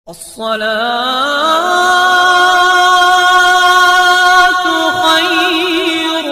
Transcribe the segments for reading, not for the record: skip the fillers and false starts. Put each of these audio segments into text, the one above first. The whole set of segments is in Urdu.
الصلاة خير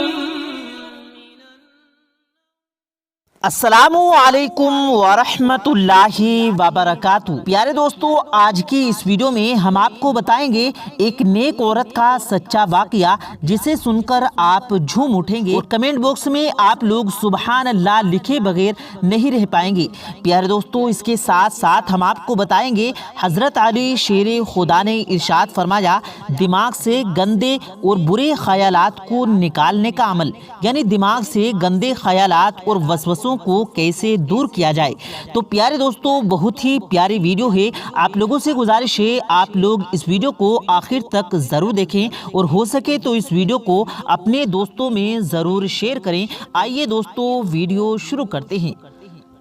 السلام علیکم ورحمۃ اللہ وبرکاتہ۔ پیارے دوستو، آج کی اس ویڈیو میں ہم آپ کو بتائیں گے ایک نیک عورت کا سچا واقعہ، جسے سن کر آپ جھوم اٹھیں گے اور کمنٹ باکس میں آپ لوگ سبحان اللہ لکھے بغیر نہیں رہ پائیں گے۔ پیارے دوستو، اس کے ساتھ ساتھ ہم آپ کو بتائیں گے حضرت علی شیر خدا نے ارشاد فرمایا، دماغ سے گندے اور برے خیالات کو نکالنے کا عمل، یعنی دماغ سے گندے خیالات اور وسوسوں کو کیسے دور کیا جائے۔ تو پیارے دوستو، بہت ہی پیاری ویڈیو ہے، آپ لوگوں سے گزارش ہے آپ لوگ اس ویڈیو کو آخر تک ضرور دیکھیں اور ہو سکے تو اس ویڈیو کو اپنے دوستوں میں ضرور شیئر کریں۔ آئیے دوستو، ویڈیو شروع کرتے ہیں۔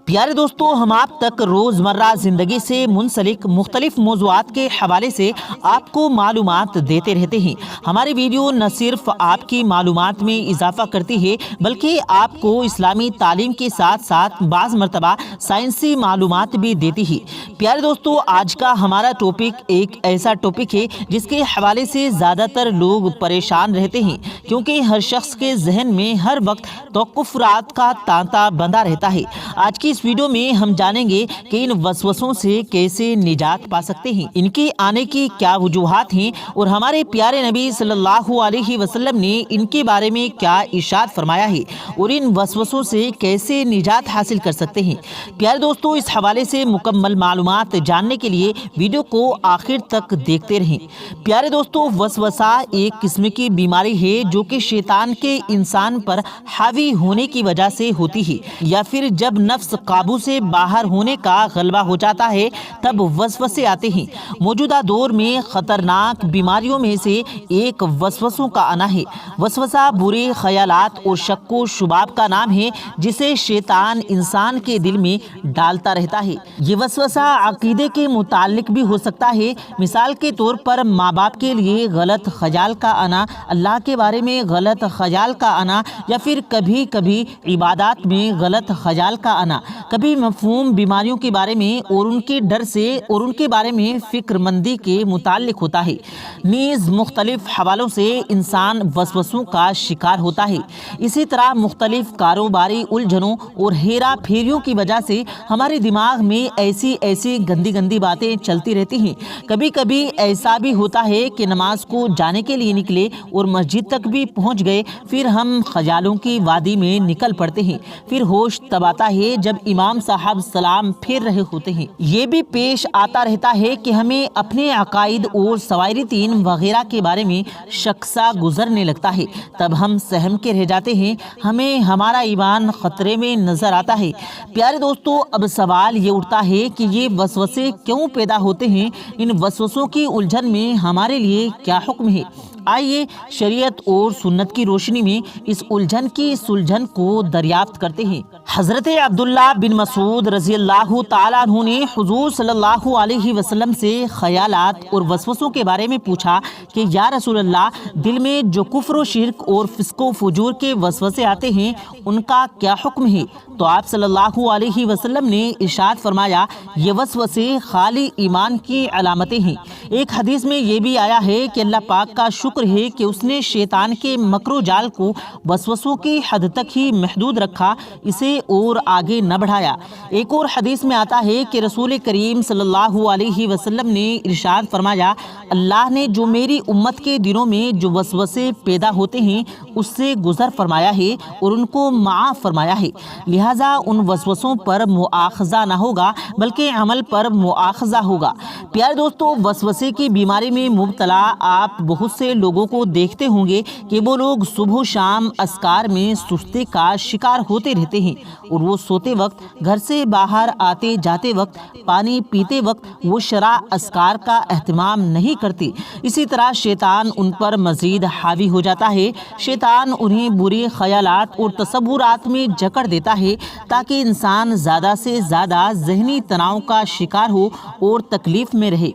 پیارے دوستو، ہم آپ تک روزمرہ زندگی سے منسلک مختلف موضوعات کے حوالے سے آپ کو معلومات دیتے رہتے ہیں۔ ہماری ویڈیو نہ صرف آپ کی معلومات میں اضافہ کرتی ہے بلکہ آپ کو اسلامی تعلیم کے ساتھ ساتھ بعض مرتبہ سائنسی معلومات بھی دیتی ہے۔ پیارے دوستو، آج کا ہمارا ٹاپک ایک ایسا ٹاپک ہے جس کے حوالے سے زیادہ تر لوگ پریشان رہتے ہیں، کیونکہ ہر شخص کے ذہن میں ہر وقت توقفات کا تانتا بندھا رہتا ہے۔ آج کی اس ویڈیو میں ہم جانیں گے کہ ان وسوسوں سے کیسے نجات پا سکتے ہیں، ان کے آنے کی کیا وجوہات ہیں، اور ہمارے پیارے نبی صلی اللہ علیہ وسلم نے ان کے بارے میں کیا ارشاد فرمایا ہے اور ان وسوسوں سے کیسے نجات حاصل کر سکتے ہیں۔ پیارے دوستو، اس حوالے سے مکمل معلومات جاننے کے لیے ویڈیو کو آخر تک دیکھتے رہیں۔ پیارے دوستو، وسوسہ ایک قسم کی بیماری ہے جو کہ شیطان کے انسان پر حاوی ہونے کی وجہ سے ہوتی ہے، یا پھر جب نفس قابو سے باہر ہونے کا غلبہ ہو جاتا ہے تب وسوسے آتے ہیں۔ موجودہ دور میں خطرناک بیماریوں میں سے ایک وسوسوں کا آنا ہے۔ وسوسہ برے خیالات اور شک و شباب کا نام ہے جسے شیطان انسان کے دل میں ڈالتا رہتا ہے۔ یہ وسوسہ عقیدے کے متعلق بھی ہو سکتا ہے، مثال کے طور پر ماں باپ کے لیے غلط خیال کا آنا، اللہ کے بارے میں غلط خیال کا آنا، یا پھر کبھی کبھی عبادات میں غلط خیال کا آنا، کبھی مفہوم بیماریوں کے بارے میں اور ان کے ڈر سے اور ان کے بارے میں فکر مندی کے متعلق ہوتا ہے۔ نیز مختلف حوالوں سے انسان وسوسوں کا شکار ہوتا ہے۔ اسی طرح مختلف کاروباری الجھنوں اور ہیرا پھیریوں کی وجہ سے ہمارے دماغ میں ایسی گندی باتیں چلتی رہتی ہیں۔ کبھی کبھی ایسا بھی ہوتا ہے کہ نماز کو جانے کے لیے نکلے اور مسجد تک بھی پہنچ گئے، پھر ہم خیالوں کی وادی میں نکل پڑتے ہیں۔ پھر ہوش تب آتا ہے جب امام صاحب سلام پھیر رہے ہوتے ہیں۔ یہ بھی پیش آتا رہتا ہے کہ ہمیں اپنے عقائد اور سوائرتین وغیرہ کے بارے میں شک سا گزرنے لگتا ہے، تب ہم سہم کے رہ جاتے ہیں، ہمیں ہمارا ایمان خطرے میں نظر آتا ہے۔ پیارے دوستو، اب سوال یہ اٹھتا ہے کہ یہ وسوسے کیوں پیدا ہوتے ہیں؟ ان وسوسوں کی الجھن میں ہمارے لیے کیا حکم ہے؟ آئیے شریعت اور سنت کی روشنی میں اس الجھن کی سلجھن کو دریافت کرتے ہیں۔ حضرت عبداللہ بن مسعود رضی اللہ تعالیٰ عنہ نے حضور صلی اللہ علیہ وسلم سے خیالات اور وسوسوں کے بارے میں پوچھا کہ یا رسول اللہ، دل میں جو کفر و شرک اور فسق و فجور کے وسوسے آتے ہیں ان کا کیا حکم ہے؟ تو آپ صلی اللہ علیہ وسلم نے ارشاد فرمایا، یہ وسوسے خالی ایمان کی علامتیں ہیں۔ ایک حدیث میں یہ بھی آیا ہے کہ اللہ پاک کا شکر ہے کہ اس نے شیطان کے مکر و جال کو وسوسوں کی حد تک ہی محدود رکھا، اسے اور آگے نہ بڑھایا۔ ایک اور حدیث میں آتا ہے کہ رسول کریم صلی اللہ علیہ وسلم نے ارشاد فرمایا، اللہ نے جو میری امت کے دلوں میں جو وسوسے پیدا ہوتے ہیں اس سے گزر فرمایا ہے اور ان کو معاف فرمایا ہے، لہٰذا ان وسوسوں پر مؤاخذہ نہ ہوگا بلکہ عمل پر مؤاخذہ ہوگا۔ پیارے دوستو، وسوسے کی بیماری میں مبتلا آپ بہت سے لوگوں کو دیکھتے ہوں گے کہ وہ لوگ صبح و شام اذکار میں سستی کا شکار ہوتے رہتے ہیں، اور وہ سوتے وقت، گھر سے باہر آتے جاتے وقت، پانی پیتے وقت وہ شرع اذکار کا اہتمام نہیں کرتے۔ اسی طرح شیطان ان پر مزید حاوی ہو جاتا ہے۔ شیطان انہیں برے خیالات اور تصورات میں جکڑ دیتا ہے تاکہ انسان زیادہ سے زیادہ ذہنی تناؤ کا شکار ہو اور تکلیف میں رہے۔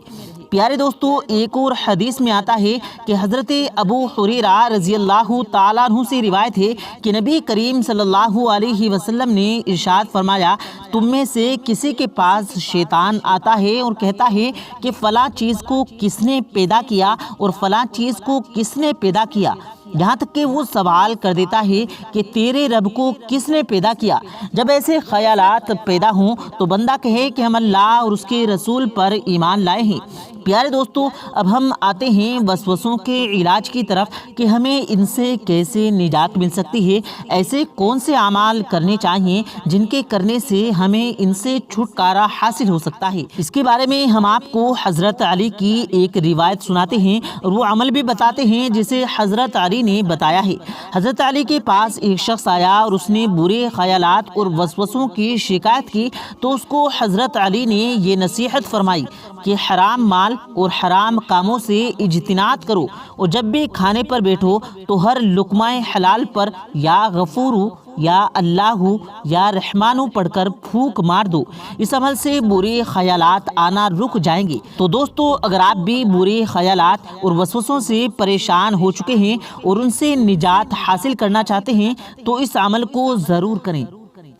پیارے دوستو ایک اور حدیث میں آتا ہے کہ حضرت ابو ہریرہ رضی اللہ تعالیٰ عنہ سے روایت ہے کہ نبی کریم صلی اللہ علیہ وسلم نے ارشاد فرمایا، تم میں سے کسی کے پاس شیطان آتا ہے اور کہتا ہے کہ فلاں چیز کو کس نے پیدا کیا اور فلاں چیز کو کس نے پیدا کیا، یہاں تک کہ وہ سوال کر دیتا ہے کہ تیرے رب کو کس نے پیدا کیا۔ جب ایسے خیالات پیدا ہوں تو بندہ کہے کہ ہم اللہ اور اس کے رسول پر ایمان لائے ہیں۔ پیارے دوستو، اب ہم آتے ہیں وسوسوں کے علاج کی طرف کہ ہمیں ان سے کیسے نجات مل سکتی ہے، ایسے کون سے اعمال کرنے چاہیے جن کے کرنے سے ہمیں ان سے چھٹکارا حاصل ہو سکتا ہے۔ اس کے بارے میں ہم آپ کو حضرت علی کی ایک روایت سناتے ہیں اور وہ عمل بھی بتاتے ہیں جسے حضرت علی نے بتایا ہے۔ حضرت علی کے پاس ایک شخص آیا اور اس نے برے خیالات اور وسوسوں کی شکایت کی تو اس کو حضرت علی نے یہ نصیحت فرمائی کہ حرام مال اور حرام کاموں سے اجتناب کرو، اور جب بھی کھانے پر بیٹھو تو ہر لقمہ حلال پر یا غفورو یا اللہ یا رحمانو پڑھ کر پھونک مار دو۔ اس عمل سے برے خیالات آنا رک جائیں گے۔ تو دوستو، اگر آپ بھی برے خیالات اور وسوسوں سے پریشان ہو چکے ہیں اور ان سے نجات حاصل کرنا چاہتے ہیں تو اس عمل کو ضرور کریں۔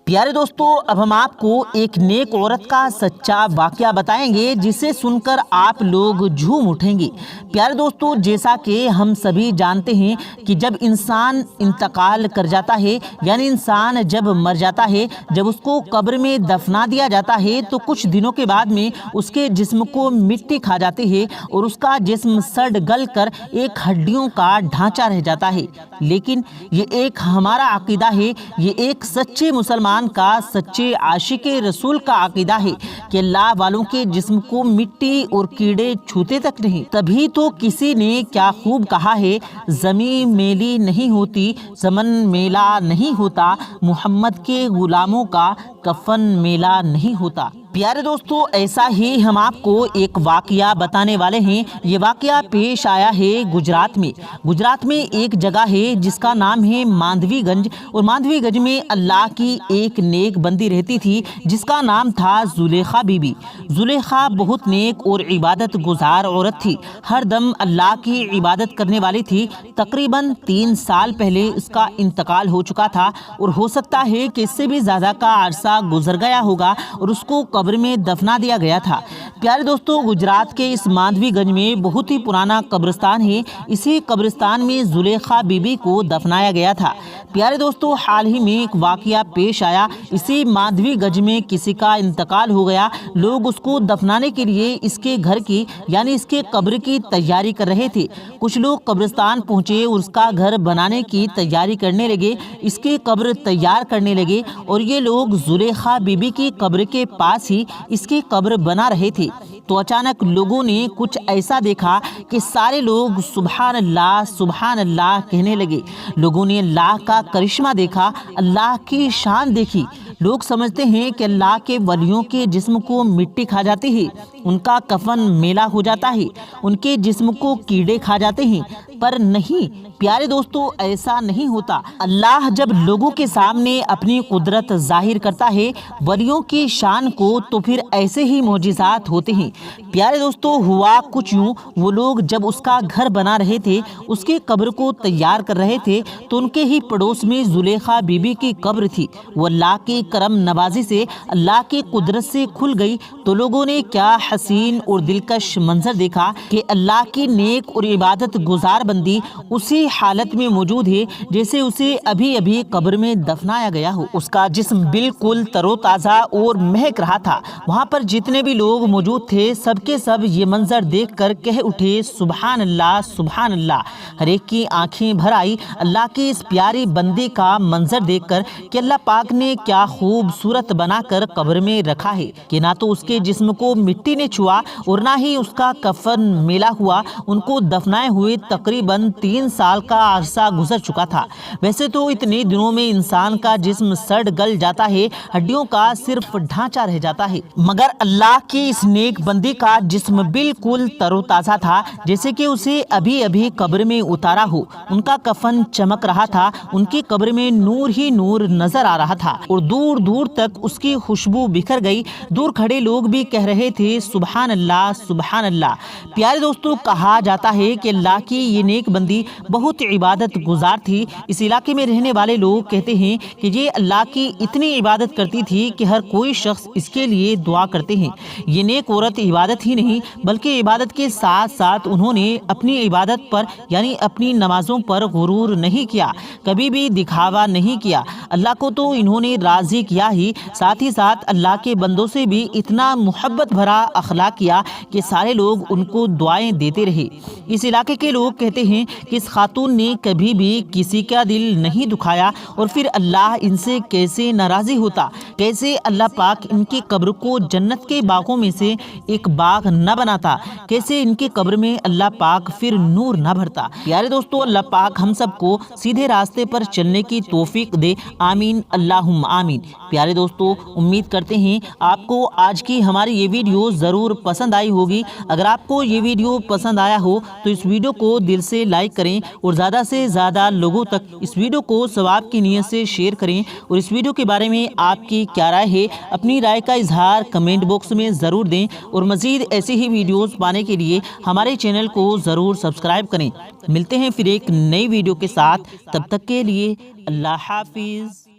پیارے دوستو، اب ہم آپ کو ایک نیک عورت کا سچا واقعہ بتائیں گے جسے سن کر آپ لوگ جھوم اٹھیں گے۔ پیارے دوستو، جیسا کہ ہم سبھی جانتے ہیں کہ جب انسان انتقال کر جاتا ہے، یعنی انسان جب مر جاتا ہے، جب اس کو قبر میں دفنا دیا جاتا ہے تو کچھ دنوں کے بعد میں اس کے جسم کو مٹی کھا جاتی ہے اور اس کا جسم سڑ گل کر ایک ہڈیوں کا ڈھانچہ رہ جاتا ہے۔ لیکن یہ ایک ہمارا عقیدہ ہے، یہ ایک سچے مسلمان کا، سچے عاشق رسول کا عقیدہ ہے کہ اللہ والوں کے جسم کو مٹی اور کیڑے چھوتے تک نہیں۔ تبھی تو کسی نے کیا خوب کہا ہے، زمین میلی نہیں ہوتی، زمن میلا نہیں ہوتا، محمد کے غلاموں کا کفن میلا نہیں ہوتا۔ پیارے دوستو، ایسا ہی ہم آپ کو ایک واقعہ بتانے والے ہیں۔ یہ واقعہ پیش آیا ہے گجرات میں۔ گجرات میں ایک جگہ ہے جس کا نام ہے ماندوی گنج، اور ماندوی گنج میں اللہ کی ایک نیک بندی رہتی تھی جس کا نام تھا زلیخا بی بی۔ زلیخا بہت نیک اور عبادت گزار عورت تھی، ہر دم اللہ کی عبادت کرنے والی تھی۔ تقریباً 3 سال پہلے اس کا انتقال ہو چکا تھا اور ہو سکتا ہے کہ اس سے بھی زیادہ کا عرصہ گزر گیا ہوگا اور اس کو قبر میں دفنا دیا گیا تھا۔ پیارے دوستو، گجرات کے اس ماندوی گنج میں بہت ہی پرانا قبرستان ہے، اسی قبرستان میں زلیخا بی بی کو دفنایا گیا تھا۔ پیارے دوستو، حال ہی میں ایک واقعہ پیش آیا، اسی ماندوی گنج میں کسی کا انتقال ہو گیا۔ لوگ اس کو دفنانے کے لیے اس کے گھر کی، یعنی اس کے قبر کی تیاری کر رہے تھے۔ کچھ لوگ قبرستان پہنچے اور اس کا گھر بنانے کی تیاری کرنے لگے، اس کی قبر تیار کرنے لگے، اور یہ لوگ زلیخا بی بی کی قبر کے پاس ہی اس کی قبر بنا رہے تھے۔ تو اچانک لوگوں نے کچھ ایسا دیکھا کہ سارے لوگ سبحان اللہ کہنے لگے۔ لوگوں نے اللہ کا کرشمہ دیکھا، اللہ کی شان دیکھی۔ لوگ سمجھتے ہیں کہ اللہ کے ولیوں کے جسم کو مٹی کھا جاتی ہے، ان کا کفن میلا ہو جاتا ہے، ان کے جسم کو کیڑے کھا جاتے ہیں، پر نہیں پیارے دوستو، ایسا نہیں ہوتا۔ اللہ جب لوگوں کے سامنے اپنی قدرت ظاہر کرتا ہے، ولیوں کی شان کو، تو پھر ایسے ہی معجزات ہوتے ہیں۔ پیارے دوستو، ہوا کچھ یوں، وہ لوگ جب اس کا گھر بنا رہے تھے، اس کی قبر کو تیار کر رہے تھے، تو ان کے ہی پڑوس میں زلیخا بی بی کی قبر تھی۔ وہ اللہ کی کرم نوازی سے، اللہ کی قدرت سے کھل گئی۔ تو لوگوں نے کیا حسین اور دلکش منظر دیکھا کہ اللہ کی نیک اور عبادت گزار بندی اسی حالت میں موجود ہے جیسے اسے ابھی ابھی قبر میں دفنایا گیا ہو۔ اس کا جسم بالکل تر و تازہ اور مہک رہا تھا۔ وہاں پر جتنے بھی لوگ موجود تھے، سب کے سب یہ منظر دیکھ کر کہہ اٹھے، سبحان اللہ سبحان اللہ۔ ہر ایک کی آنکھیں بھر آئی اللہ کی اس پیاری بندے کا منظر دیکھ کر کہ اللہ پاک نے کیا خوبصورت بنا کر قبر میں رکھا ہے کہ نہ تو اس کے جسم کو مٹی نے چھوا اور نہ ہی اس کا کفن میلا ہوا۔ ان کو دفنائے ہوئے تقریباً تقریباً 3 سال کا عرصہ گزر چکا تھا۔ ویسے تو اتنے دنوں میں انسان کا جسم سڑ گل جاتا ہے، ہڈیوں کا صرف ڈھانچہ رہ جاتا ہے، مگر اللہ کی اس نیک بندی کا جسم بالکل تر و تازہ تھا، جیسے کہ اسے ابھی ابھی قبر میں اتارا ہو۔ ان کا کفن چمک رہا تھا، ان کی قبر میں نور ہی نور نظر آ رہا تھا اور دور دور تک اس کی خوشبو بکھر گئی۔ دور کھڑے لوگ بھی کہہ رہے تھے سبحان اللہ سبحان اللہ۔ پیارے دوستو، کہا جاتا ہے کہ اللہ کی یہ نیک بندی بہت عبادت گزار تھی۔ اس علاقے میں رہنے والے لوگ کہتے ہیں کہ یہ اللہ کی اتنی عبادت کرتی تھی کہ ہر کوئی شخص اس کے لیے دعا کرتے ہیں۔ یہ نیک عورت عبادت ہی نہیں بلکہ عبادت کے ساتھ ساتھ انہوں نے اپنی عبادت پر یعنی اپنی نمازوں پر غرور نہیں کیا، کبھی بھی دکھاوا نہیں کیا۔ اللہ کو تو انہوں نے راضی کیا ہی ساتھ اللہ کے بندوں سے بھی اتنا محبت بھرا اخلاق کیا کہ سارے لوگ ان کو دعائیں دیتے رہے۔ اس علاقے کے لوگ کہتے ہیں کہ اس خاتون نے کبھی بھی کسی کا دل نہیں دکھایا، اور پھر اللہ ان سے کیسے ناراضی ہوتا، کیسے اللہ پاک ان کی قبر کو جنت کے باغوں میں سے ایک باغ نہ بناتا، کیسے ان کی قبر میں اللہ پاک پھر نور نہ بھرتا۔ پیارے دوستو، اللہ پاک ہم سب کو سیدھے راستے پر چلنے کی توفیق دے، آمین اللہم آمین۔ پیارے دوستو، امید کرتے ہیں آپ کو آج کی ہماری یہ ویڈیو ضرور پسند آئی ہوگی۔ اگر آپ کو یہ ویڈیو پسند آیا ہو تو اس ویڈیو کو دل سے لائک کریں اور زیادہ سے زیادہ لوگوں تک اس ویڈیو کو ثواب کی نیت سے شیئر کریں، اور اس ویڈیو کے بارے میں آپ کی کیا رائے ہے، اپنی رائے کا اظہار کمنٹ باکس میں ضرور دیں، اور مزید ایسی ہی ویڈیوز پانے کے لیے ہمارے چینل کو ضرور سبسکرائب کریں۔ ملتے ہیں پھر ایک نئی ویڈیو کے ساتھ، تب تک کے لیے اللہ حافظ۔